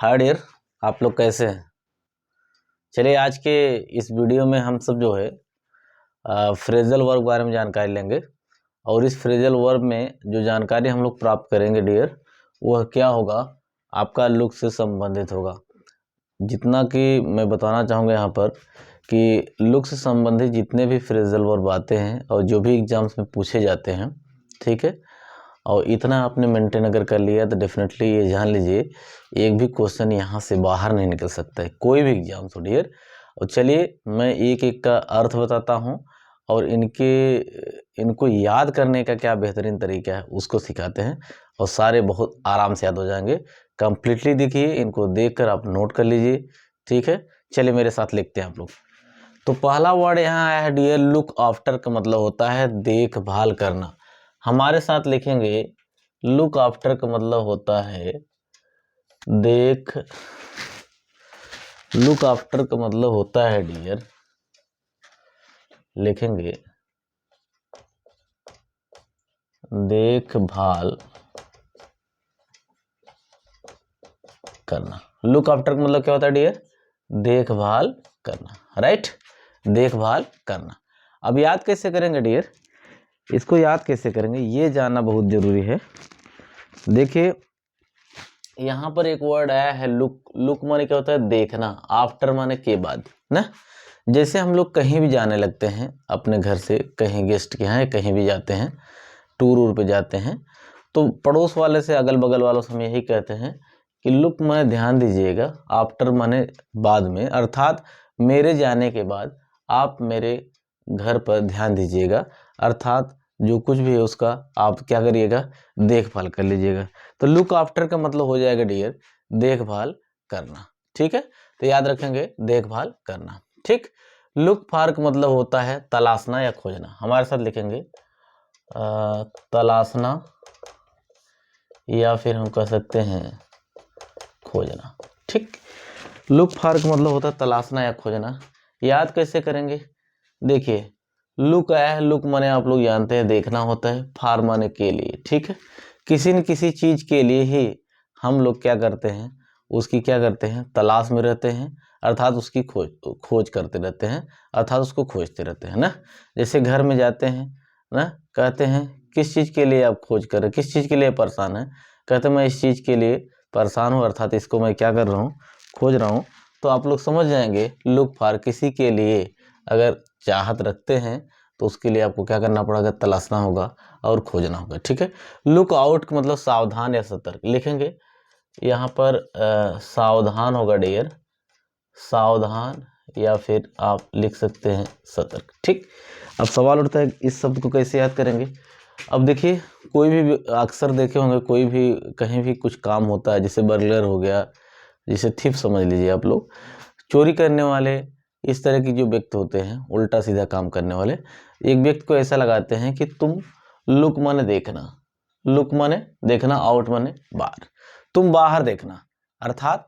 Hi dear, आप लोग कैसे हैं। चलिए आज के इस वीडियो में हम सब जो है फ्रेजल वर्ब बारे में जानकारी लेंगे। और इस फ्रेजल वर्ब में जो जानकारी हम लोग प्राप्त करेंगे डियर, वह क्या होगा, आपका लुक से संबंधित होगा। जितना कि मैं बताना चाहूँगा यहाँ पर कि लुक से संबंधित जितने भी फ्रेजल वर्ब आते हैं और जो भी एग्जाम्स में पूछे जाते हैं, ठीक है, और इतना आपने मेंटेन अगर कर लिया तो डेफिनेटली ये जान लीजिए एक भी क्वेश्चन यहाँ से बाहर नहीं निकल सकता है, कोई भी एग्जाम हो डियर। और चलिए मैं एक एक का अर्थ बताता हूँ और इनको याद करने का क्या बेहतरीन तरीका है उसको सिखाते हैं और सारे बहुत आराम से याद हो जाएंगे। कंप्लीटली देखिए, इनको देखकर आप नोट कर लीजिए, ठीक है। चलिए मेरे साथ लिखते हैं आप लोग। तो पहला वर्ड यहाँ आया है डियर, लुक आफ्टर का मतलब होता है देखभाल करना। हमारे साथ लिखेंगे, लुक आफ्टर का मतलब होता है लुक आफ्टर का मतलब होता है डियर, लिखेंगे देखभाल करना। लुक आफ्टर का मतलब क्या होता है डियर, देखभाल करना, राइट, देखभाल करना। अब याद कैसे करेंगे डियर, इसको याद कैसे करेंगे ये जानना बहुत जरूरी है। देखिए यहाँ पर एक वर्ड आया है लुक। लुक माने क्या होता है, देखना। आफ्टर माने के बाद ना। जैसे हम लोग कहीं भी जाने लगते हैं, अपने घर से कहीं गेस्ट के यहाँ कहीं भी जाते हैं, टूर वूर पे जाते हैं, तो पड़ोस वाले से अगल बगल वालों से हम यही कहते हैं कि लुक माने ध्यान दीजिएगा, आफ्टर माने बाद में, अर्थात मेरे जाने के बाद आप मेरे घर पर ध्यान दीजिएगा, अर्थात जो कुछ भी है उसका आप क्या करिएगा, देखभाल कर लीजिएगा। तो लुक आफ्टर का मतलब हो जाएगा डियर देखभाल करना, ठीक है। तो याद रखेंगे देखभाल करना, ठीक। लुक फॉर का मतलब होता है तलाशना या खोजना। हमारे साथ लिखेंगे तलाशना या फिर हम कह सकते हैं खोजना, ठीक। लुक फॉर का मतलब होता है तलाशना या खोजना। याद कैसे करेंगे, देखिए लुक आया है, लुक माने आप लोग जानते हैं देखना होता है, फॉर माने के लिए, ठीक है। किसी न किसी चीज के लिए ही हम लोग क्या करते हैं, उसकी क्या करते हैं, तलाश में रहते हैं, अर्थात उसकी खोज करते रहते हैं, अर्थात उसको खोजते रहते हैं ना। जैसे घर में जाते हैं ना, कहते हैं किस चीज के लिए आप खोज कर रहे, किस चीज के लिए परेशान है, कहते हैं मैं इस चीज के लिए परेशान हूँ, अर्थात इसको मैं क्या कर रहा हूँ, खोज रहा हूँ। तो आप लोग समझ जाएंगे लुक फॉर किसी के लिए अगर चाहत रखते हैं तो उसके लिए आपको क्या करना पड़ेगा, तलाशना होगा और खोजना होगा, ठीक है। लुक आउट का मतलब सावधान या सतर्क। लिखेंगे यहाँ पर सावधान होगा डियर, सावधान, या फिर आप लिख सकते हैं सतर्क, ठीक। अब सवाल उठता है इस शब्द को कैसे याद करेंगे। अब देखिए कोई भी अक्सर देखे होंगे, कोई भी कहीं भी कुछ काम होता है, जैसे बर्गलर हो गया, जैसे थीफ समझ लीजिए आप लोग, चोरी करने वाले, इस तरह की जो व्यक्ति होते हैं उल्टा सीधा काम करने वाले, एक व्यक्ति को ऐसा लगाते हैं कि तुम लुक माने देखना, लुक माने देखना, आउट माने बाहर, तुम बाहर देखना, अर्थात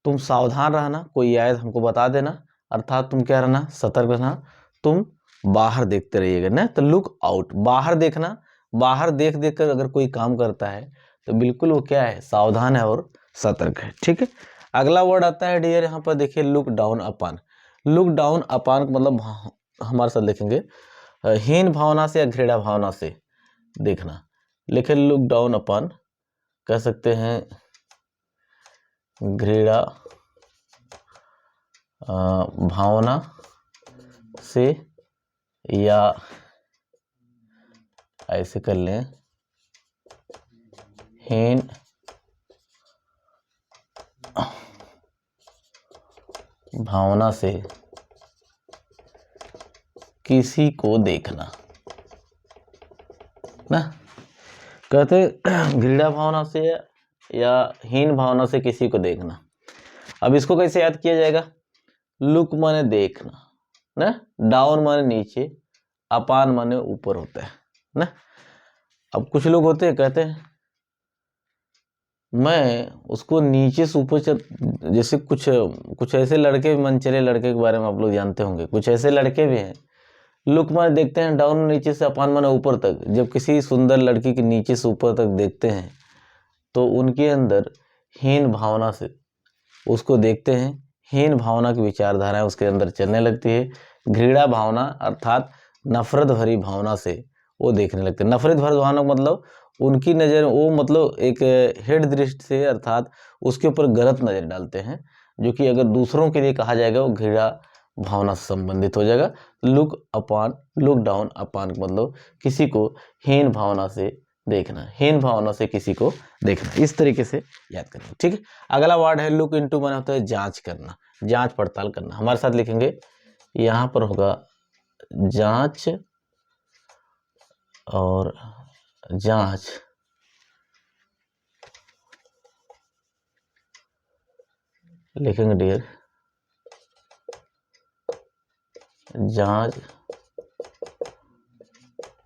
तुम सावधान रहना, कोई आए तो हमको बता देना, अर्थात तुम क्या रहना, सतर्क रहना, तुम बाहर देखते रहिएगा ना। तो लुक आउट, बाहर देखना, बाहर देख देख कर अगर कोई काम करता है तो बिल्कुल वो क्या है, सावधान है और सतर्क है, ठीक है। अगला वर्ड आता है डियर, यहाँ पर देखिए look down upon. Look down upon का मतलब हमारे साथ लिखेंगे हीन भावना से या घृणा भावना से देखना। लिखे लुक डाउन अपॉन, कह सकते हैं घृणा भावना से, या ऐसे कर लें हीन भावना से किसी को देखना ना। कहते घृणा भावना से या हीन भावना से किसी को देखना। अब इसको कैसे याद किया जाएगा, लुक माने देखना ना, डाउन माने नीचे, अपान माने ऊपर होता है ना। अब कुछ लोग होते हैं कहते हैं मैं उसको नीचे से ऊपर जैसे कुछ ऐसे लड़के, मनचले लड़के के बारे में आप लोग जानते होंगे, कुछ ऐसे लड़के भी हैं लुक माने देखते हैं डाउन नीचे से, अपान माने ऊपर तक। जब किसी सुंदर लड़की के नीचे से ऊपर तक देखते हैं तो उनके अंदर हीन भावना से उसको देखते हैं, हीन भावना की विचारधाराएं उसके अंदर चलने लगती है। घृणा भावना अर्थात नफरत भरी भावना से वो देखने लगते हैं। नफरत भरी भावना मतलब उनकी नज़र वो मतलब एक हेड दृष्टि से अर्थात उसके ऊपर गलत नज़र डालते हैं, जो कि अगर दूसरों के लिए कहा जाएगा वो घृणा भावना से संबंधित हो जाएगा। लुक डाउन अपॉन मतलब किसी को हीन भावना से देखना, हीन भावना से किसी को देखना, इस तरीके से याद करना। ठीक है, अगला वर्ड है लुक इनटू, माने होता है जांच करना, जांच पड़ताल करना। हमारे साथ लिखेंगे, यहाँ पर होगा जांच और जांच लिखेंगे डियर, जांच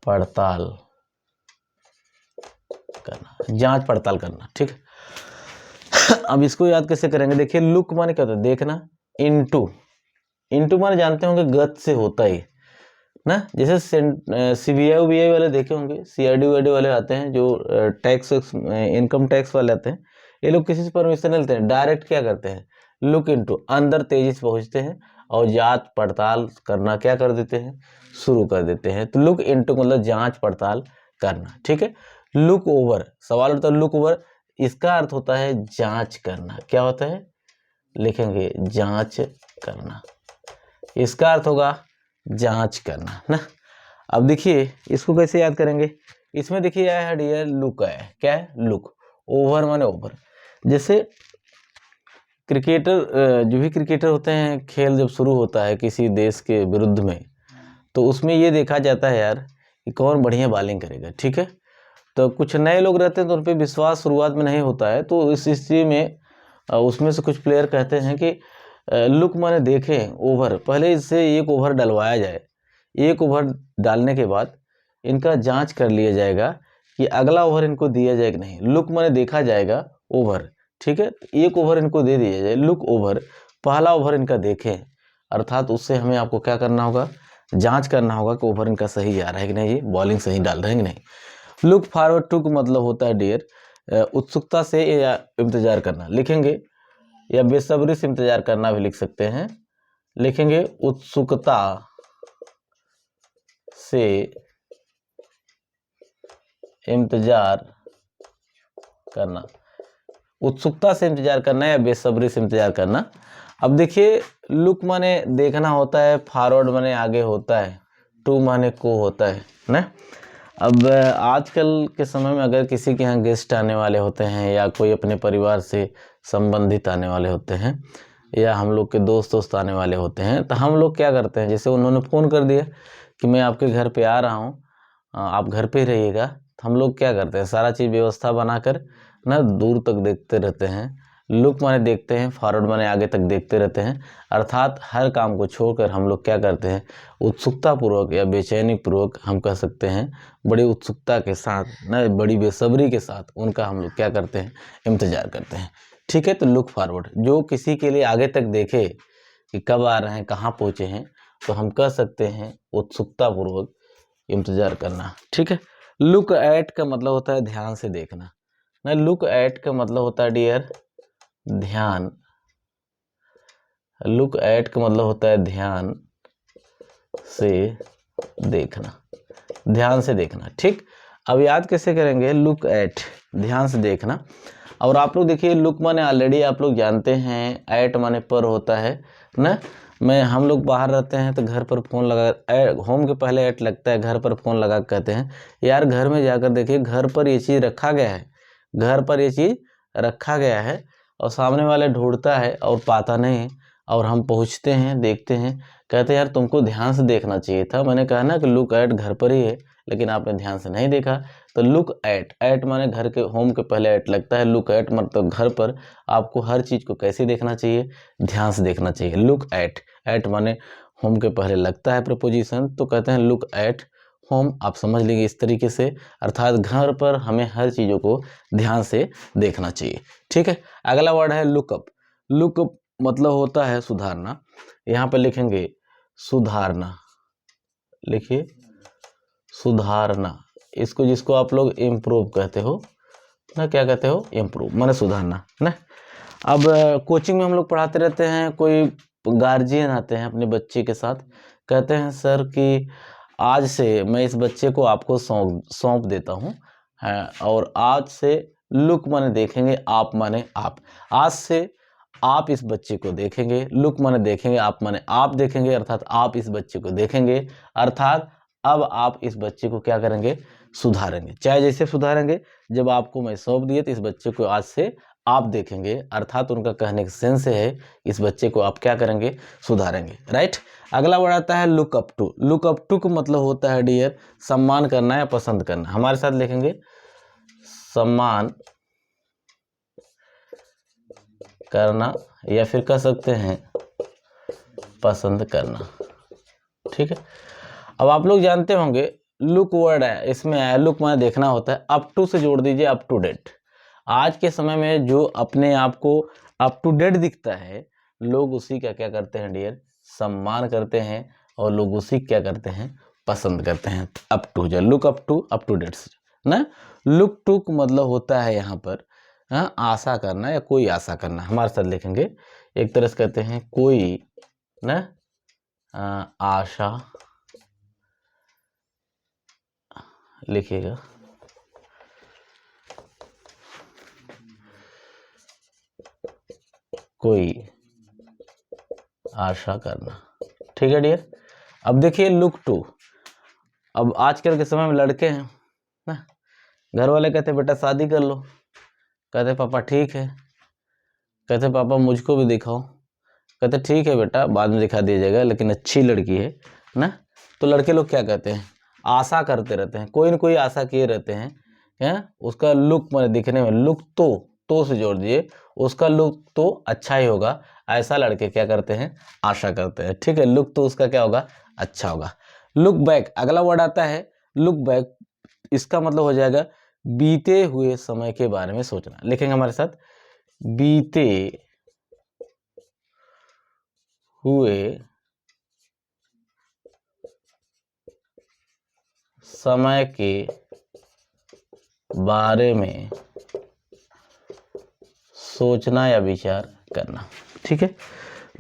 पड़ताल करना, जांच पड़ताल करना। ठीक है, अब इसको याद कैसे करेंगे? देखिए लुक माने क्या होता है? देखना। इनटू, इनटू माने जानते होंगे गत से होता ही ना, जैसे सीबीआई वाले देखे होंगे, सीआईडी वाले आते हैं जो टैक्स इनकम टैक्स वाले आते हैं, ये लोग किसी से परमिशन नहीं लेते हैं, डायरेक्ट क्या करते हैं? लुक इनटू, अंदर तेजी से पहुंचते हैं और जांच पड़ताल करना क्या कर देते हैं? शुरू कर देते हैं। तो लुक इनटू मतलब जांच पड़ताल करना। ठीक है, लुक ओवर, सवाल होता है लुक ओवर, इसका अर्थ होता है जांच करना। क्या होता है? लिखेंगे जांच करना, इसका अर्थ होगा जांच करना ना। अब देखिए इसको कैसे याद करेंगे? इसमें देखिए आया है डियर लुक है, क्या है? लुक। ओवर माने ओवर, जैसे क्रिकेटर, जो भी क्रिकेटर होते हैं, खेल जब शुरू होता है किसी देश के विरुद्ध में, तो उसमें ये देखा जाता है यार कि कौन बढ़िया बॉलिंग करेगा। ठीक है, तो कुछ नए लोग रहते हैं तो उन पर विश्वास शुरुआत में नहीं होता है, तो इस स्थिति में उसमें से कुछ प्लेयर कहते हैं कि लुक माने देखें ओवर, पहले इससे एक ओवर डलवाया जाए, एक ओवर डालने के बाद इनका जांच कर लिया जाएगा कि अगला ओवर इनको दिया जाए कि नहीं। लुक माने देखा जाएगा ओवर, ठीक है, एक ओवर इनको दे दिया जाए, लुक ओवर, पहला ओवर इनका देखें, अर्थात उससे हमें आपको क्या करना होगा? जांच करना होगा कि ओवर इनका सही जा रहा है कि नहीं, ये बॉलिंग सही डाल रहे हैं कि नहीं। लुक फॉरवर्ड टू मतलब होता है डियर उत्सुकता से या इंतजार करना, लिखेंगे, या बेसब्री से इंतजार करना भी लिख सकते हैं, लिखेंगे उत्सुकता से इंतजार करना, उत्सुकता से इंतजार करना या बेसब्री से इंतजार करना। अब देखिए लुक माने देखना होता है, फॉरवर्ड माने आगे होता है, टू माने को होता है ना। अब आजकल के समय में अगर किसी के यहाँ गेस्ट आने वाले होते हैं या कोई अपने परिवार से संबंधित आने वाले होते हैं या हम लोग के दोस्त आने वाले होते हैं, तो हम लोग क्या करते हैं, जैसे उन्होंने फ़ोन कर दिया कि मैं आपके घर पे आ रहा हूँ, आप घर पे ही रहिएगा, तो हम लोग क्या करते हैं, सारा चीज़ व्यवस्था बनाकर ना दूर तक देखते रहते हैं। लुक माने देखते हैं, फॉरवर्ड माने आगे तक देखते रहते हैं, अर्थात हर काम को छोड़कर हम लोग क्या करते हैं, उत्सुकता पूर्वक या बेचैनी पूर्वक हम कह सकते हैं, बड़ी उत्सुकता के साथ ना, बड़ी बेसब्री के साथ उनका हम लोग क्या करते हैं, इंतजार करते हैं। ठीक है, तो लुक फॉरवर्ड जो किसी के लिए आगे तक देखे कि कब आ रहे हैं, कहाँ पहुँचे हैं, तो हम कह सकते हैं उत्सुकता पूर्वक इंतजार करना। ठीक है, लुक एट का मतलब होता है ध्यान से देखना ना, लुक एट का मतलब होता है डियर ध्यान, लुक एट का मतलब होता है ध्यान से देखना, ध्यान से देखना। ठीक, अब याद कैसे करेंगे? लुक एट, ध्यान से देखना। और आप लोग देखिए लुक माने ऑलरेडी आप लोग जानते हैं, एट माने पर होता है ना। हम लोग बाहर रहते हैं तो घर पर फ़ोन लगा, होम के पहले एट लगता है, घर पर फ़ोन लगा कहते हैं यार घर में जाकर देखिए घर पर ये चीज़ रखा गया है, घर पर ये चीज़ रखा गया है, और सामने वाले ढूंढता है और पाता नहीं, और हम पहुंचते हैं देखते हैं, कहते हैं यार तुमको ध्यान से देखना चाहिए था, मैंने कहा ना कि लुक एट घर पर ही है, लेकिन आपने ध्यान से नहीं देखा। तो लुक एट, एट माने घर के, होम के पहले एट लगता है, लुक एट मतलब घर पर आपको हर चीज़ को कैसे देखना चाहिए, ध्यान से देखना चाहिए। लुक एट, एट माने होम के पहले लगता है प्रपोजिशन, तो कहते हैं लुक एट होम, आप समझ लेंगे इस तरीके से, अर्थात घर पर हमें हर चीज़ों को ध्यान से देखना चाहिए। ठीक है, अगला वर्ड है लुकअप। लुकअप मतलब होता है सुधारना, यहाँ पर लिखेंगे सुधारना, लिखिए सुधारना, इसको जिसको आप लोग इम्प्रूव कहते हो, ना, क्या कहते हो, इम्प्रूव माने सुधारना ना। अब कोचिंग में हम लोग पढ़ाते रहते हैं, कोई गार्जियन आते हैं अपने बच्चे के साथ, कहते हैं सर कि आज से मैं इस बच्चे को आपको सौंप देता हूँ, और आज से लुक माने देखेंगे, आप माने आप, आज से आप इस बच्चे को देखेंगे, लुक माने देखेंगे, आप माने आप देखेंगे, अर्थात आप इस बच्चे को देखेंगे, अर्थात अब आप इस बच्चे को क्या करेंगे, सुधारेंगे। चाहे जैसे सुधारेंगे, जब आपको मैं सौंप दिए तो इस बच्चे को आज से आप देखेंगे, अर्थात उनका कहने का सेंस है इस बच्चे को आप क्या करेंगे, सुधारेंगे, राइट। अगला वर्ड आता है look up to. Look up to का मतलब होता है डियर सम्मान करना या पसंद करना। हमारे साथ लिखेंगे सम्मान करना, या फिर कह सकते हैं पसंद करना, ठीक है। अब आप लोग जानते होंगे लुक वर्ड है, इसमें है लुक माने देखना होता है, अप टू से जोड़ दीजिए अप टू डेट। आज के समय में जो अपने आप को अप टू डेट दिखता है, लोग उसी का क्या करते हैं डियर, सम्मान करते हैं, और लोग उसी क्या करते हैं, पसंद करते हैं। अप टू जो लुक अप टू डेट ना। लुक टू का मतलब होता है यहाँ पर आशा करना या कोई आशा करना। हमारे साथ लिखेंगे, एक तरह से कहते हैं कोई ना आशा, लिखिएगा कोई आशा करना, ठीक है डियर। अब देखिए लुक टू। अब आजकल के समय में लड़के हैं ना, घर वाले कहते बेटा शादी कर लो, कहते पापा ठीक है, कहते पापा मुझको भी दिखाओ, कहते ठीक है बेटा बाद में दिखा दिया जाएगा, लेकिन अच्छी लड़की है ना। तो लड़के लोग क्या कहते हैं, आशा करते रहते हैं, कोई न कोई आशा किए रहते हैं, उसका लुक मैंने दिखने में, लुक तो से जोड़ दिए, उसका लुक तो अच्छा ही होगा, ऐसा लड़के क्या करते हैं, आशा करते हैं, ठीक है। लुक तो उसका क्या होगा, अच्छा होगा। लुक बैक, अगला वर्ड आता है लुक बैक। इसका मतलब हो जाएगा बीते हुए समय के बारे में सोचना। लिखेंगे हमारे साथ, बीते हुए समय के बारे में सोचना या विचार करना, ठीक है।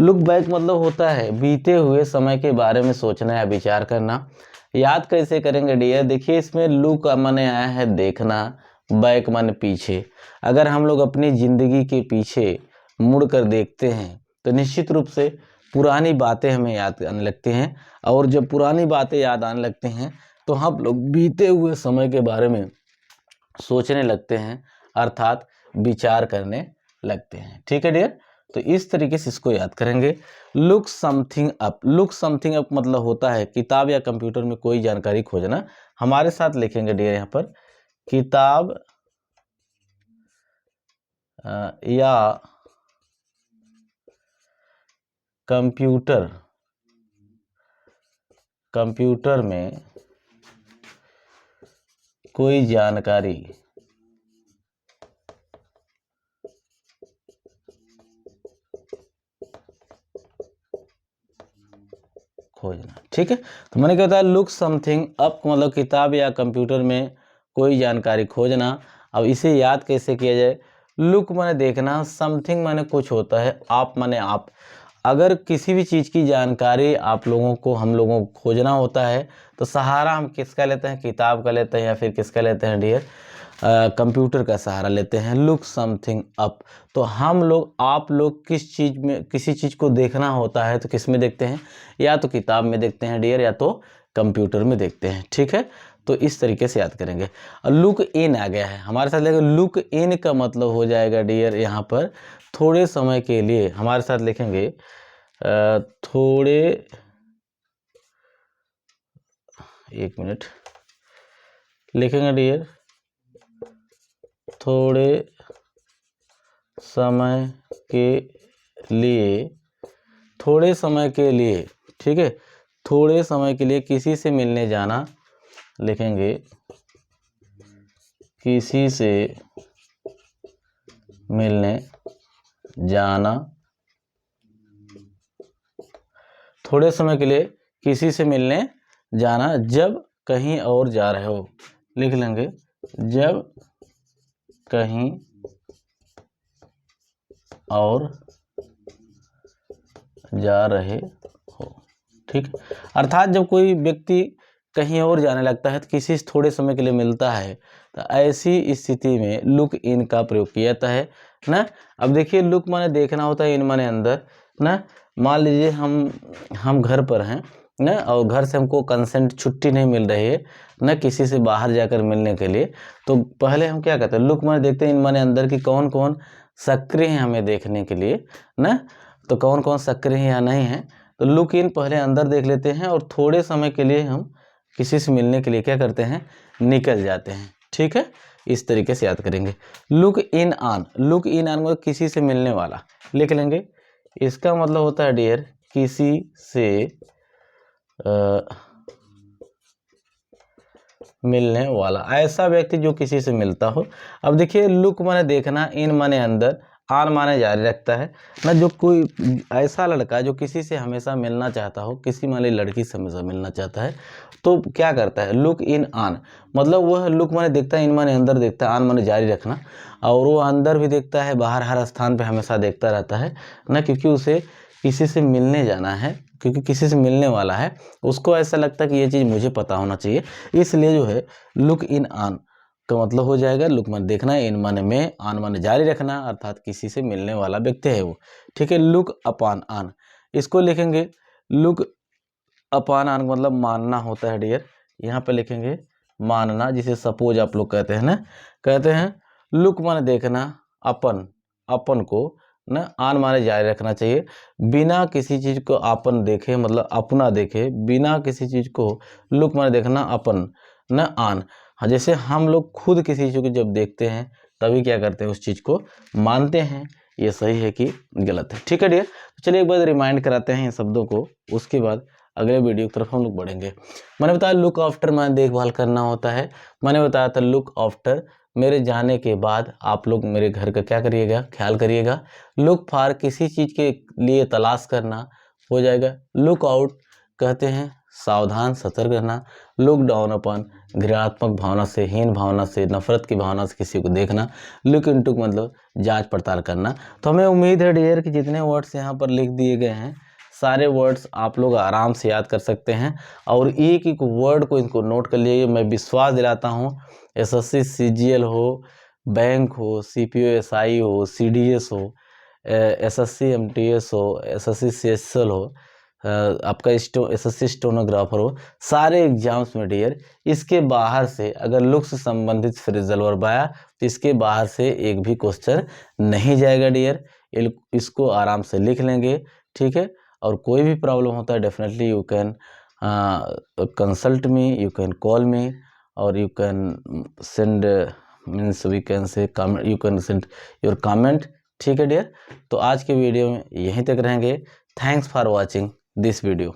लुक बैक मतलब होता है बीते हुए समय के बारे में सोचना या विचार करना। याद कैसे करेंगे डियर, देखिए इसमें लुक माने आया है देखना, बैक माने पीछे। अगर हम लोग अपनी ज़िंदगी के पीछे मुड़ कर देखते हैं तो निश्चित रूप से पुरानी बातें हमें याद आने लगती हैं, और जब पुरानी बातें याद आने लगते हैं तो हम लोग बीते हुए समय के बारे में सोचने लगते हैं, अर्थात विचार करने लगते हैं, ठीक है डियर। तो इस तरीके से इसको याद करेंगे। Look something up. Look something up मतलब होता है किताब या कंप्यूटर में कोई जानकारी खोजना। हमारे साथ लिखेंगे डियर यहाँ पर, किताब या कंप्यूटर में कोई जानकारी खोजना, ठीक है। तो मैंने क्या होता है लुक समथिंग अप मतलब किताब या कंप्यूटर में कोई जानकारी खोजना। अब इसे याद कैसे किया जाए, लुक माने देखना, समथिंग माने कुछ होता है, आप माने आप। अगर किसी भी चीज़ की जानकारी आप लोगों को, हम लोगों को खोजना होता है तो सहारा हम किसका लेते हैं, किताब का लेते हैं, या फिर किसका लेते हैं डियर, कंप्यूटर का सहारा लेते हैं। लुक समथिंग अप, तो हम लोग, आप लोग किस चीज़ में, किसी चीज़ को देखना होता है तो किस में देखते हैं, या तो किताब में देखते हैं डियर, या तो कंप्यूटर में देखते हैं, ठीक है। तो इस तरीके से याद करेंगे। और लुक इन आ गया है हमारे साथ, लेकिन लुक इन का मतलब हो जाएगा डियर यहाँ पर थोड़े समय के लिए। हमारे साथ लिखेंगे थोड़े, एक मिनट लिखेंगे डियर, थोड़े समय के लिए, थोड़े समय के लिए, ठीक है। थोड़े समय के लिए किसी से मिलने जाना, लिखेंगे किसी से मिलने जाना, थोड़े समय के लिए किसी से मिलने जाना जब कहीं और जा रहे हो, लिख लेंगे जब कहीं और जा रहे हो। ठीक, अर्थात जब कोई व्यक्ति कहीं और जाने लगता है तो किसी से थोड़े समय के लिए मिलता है, तो ऐसी स्थिति में लुक इन का प्रयोग किया जाता है ना। अब देखिए, लुक माने देखना होता है, इन माने अंदर ना। मान लीजिए हम घर पर हैं ना, और घर से हमको कंसेंट छुट्टी नहीं मिल रही है ना किसी से बाहर जाकर मिलने के लिए, तो पहले हम क्या कहते हैं, लुक माने देखते हैं इन माने अंदर की कौन कौन सक्रिय हैं हमें देखने के लिए ना, तो कौन कौन सक्रिय हैं या नहीं है। तो लुक इन पहले अंदर देख लेते हैं और थोड़े समय के लिए हम किसी से मिलने के लिए क्या करते हैं, निकल जाते हैं। ठीक है, इस तरीके से याद करेंगे। Look in on, look in on मतलब किसी से मिलने वाला, लिख लेंगे। इसका मतलब होता है डियर किसी से मिलने वाला, ऐसा व्यक्ति जो किसी से मिलता हो। अब देखिए, लुक माने देखना, इन माने अंदर, आन माने जारी रखता है ना। जो कोई ऐसा लड़का जो किसी से हमेशा मिलना चाहता हो, किसी माने लड़की से हमेशा मिलना चाहता है, तो क्या करता है, लुक इन आन, मतलब वह लुक माने देखता है, इन माने अंदर देखता है, आन माने जारी रखना, और वो अंदर भी देखता है, बाहर हर स्थान पे हमेशा देखता रहता है ना, क्योंकि उसे किसी से मिलने जाना है, क्योंकि किसी से मिलने वाला है, उसको ऐसा लगता है कि ये चीज़ मुझे पता होना चाहिए, इसलिए जो है लुक इन ऑन का मतलब हो जाएगा लुक माने देखना, इन माने में, ऑन माने जारी रखना, अर्थात किसी से मिलने वाला व्यक्ति है वो। ठीक है, लुक अपॉन ऑन, इसको लिखेंगे लुक अपॉन ऑन मतलब मानना होता है डियर। यहाँ पे लिखेंगे मानना, जिसे सपोज आप लोग कहते हैं ना, कहते हैं लुक माने देखना, अपन, अपन को ना, आन माने जारी रखना चाहिए, बिना किसी चीज को अपन देखे मतलब अपना देखे, बिना किसी चीज को लुक माने देखना अपन ना, आन। हाँ, जैसे हम लोग खुद किसी चीज को जब देखते हैं तभी क्या करते हैं, उस चीज को मानते हैं। ये सही है कि गलत है। ठीक है डियर, चलिए एक बार रिमाइंड कराते हैं इन शब्दों को, उसके बाद अगले वीडियो की तरफ हम लोग बढ़ेंगे। मैंने बताया लुक आफ्टर माने देखभाल करना होता है। मैंने बताया था लुक आफ्टर, मेरे जाने के बाद आप लोग मेरे घर का क्या करिएगा, ख्याल करिएगा। लुक फॉर किसी चीज़ के लिए तलाश करना हो जाएगा। लुक आउट कहते हैं सावधान सतर्क रहना। लुक डाउन अपन घृणात्मक भावना से, हीन भावना से, नफरत की भावना से किसी को देखना। लुक इनटू मतलब जांच पड़ताल करना। तो हमें उम्मीद है डियर कि जितने वर्ड्स यहाँ पर लिख दिए गए हैं सारे वर्ड्स आप लोग आराम से याद कर सकते हैं, और एक एक वर्ड को इनको नोट कर लिए। मैं विश्वास दिलाता हूँ, एसएससी सीजीएल हो, बैंक हो, सीपीओ-एसआई हो, सीडीएस हो, एसएससी एमटीएस हो, एसएससी सीएसएल हो, आपका एसएससी स्टेनोग्राफर हो, सारे एग्जाम्स में डियर इसके बाहर से अगर लुक से संबंधित फ्रेजल वर्ब आया तो इसके बाहर से एक भी क्वेश्चन नहीं जाएगा डियर। इसको आराम से लिख लेंगे। ठीक है, और कोई भी प्रॉब्लम होता है definitely you can consult me, you can call मी, और you can send means we can say comment, you can send your comment। ठीक है डियर, तो आज के वीडियो में यहीं तक रहेंगे। Thanks for watching this video.